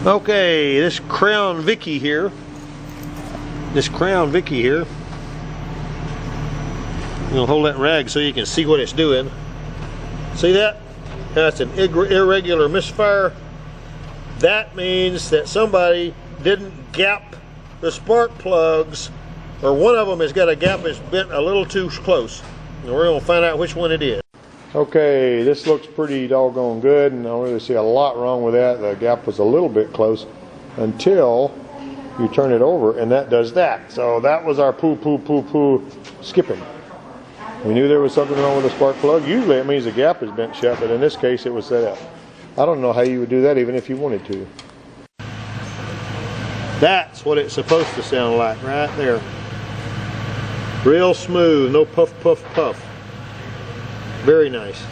Okay, this Crown Vicky here. I'm gonna hold that rag so you can see what it's doing. See that? That's an irregular misfire. That means that somebody didn't gap the spark plugs, or one of them has got a gap that's bent a little too close. And we're gonna find out which one it is. Okay, this looks pretty doggone good, and I don't really see a lot wrong with that. The gap was a little bit close until you turn it over, and that does that. So that was our poo skipping. We knew there was something wrong with the spark plug. Usually it means the gap is bent shut, but in this case it was set up. I don't know how you would do that even if you wanted to. That's what it's supposed to sound like right there. Real smooth, no puff. Very nice.